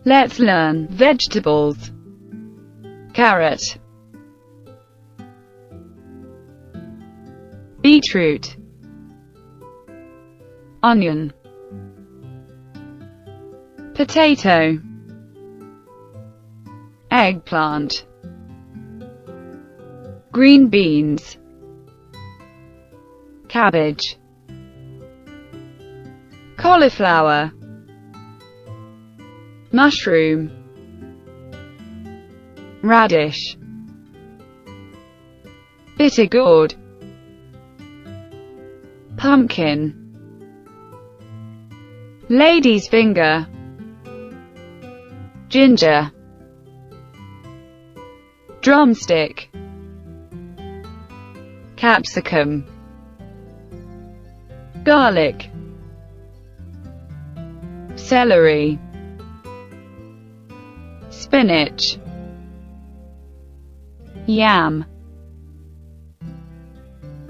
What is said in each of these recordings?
Let's learn vegetables. Carrot, beetroot, onion, potato, eggplant, green beans, cabbage, cauliflower, mushroom, radish, bitter gourd, pumpkin, lady's finger, ginger, drumstick, capsicum, garlic, celery, spinach, yam,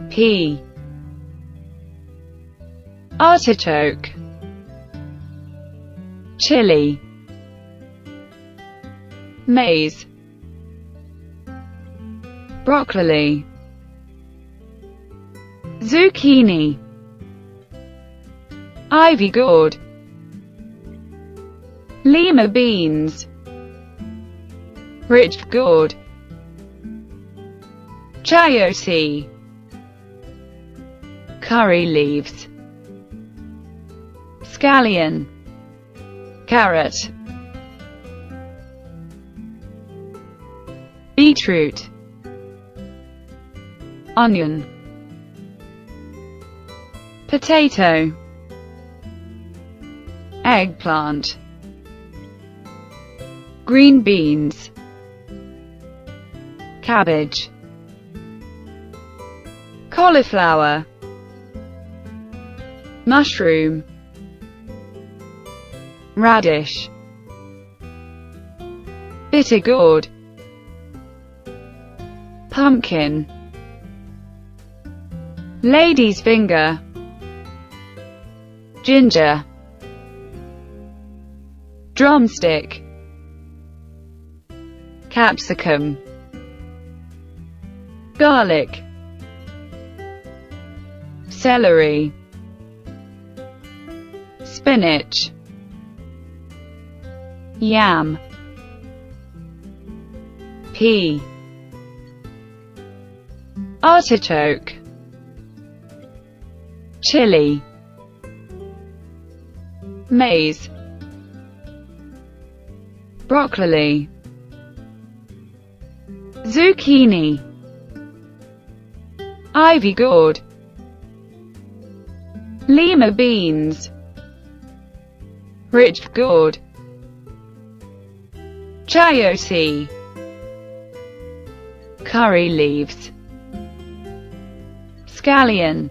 pea, artichoke, chili, maize, broccoli, zucchini, ivy gourd, lima beans, rich gourd, chayote, curry leaves, scallion, carrot, beetroot, onion, potato, eggplant, green beans, cabbage, cauliflower, mushroom, radish, bitter gourd, pumpkin, lady's finger, ginger, drumstick, capsicum, garlic, celery, spinach, yam, pea, artichoke, chili, maize, broccoli, zucchini, ivy gourd, lima beans, rich gourd, chayote, curry leaves, scallion,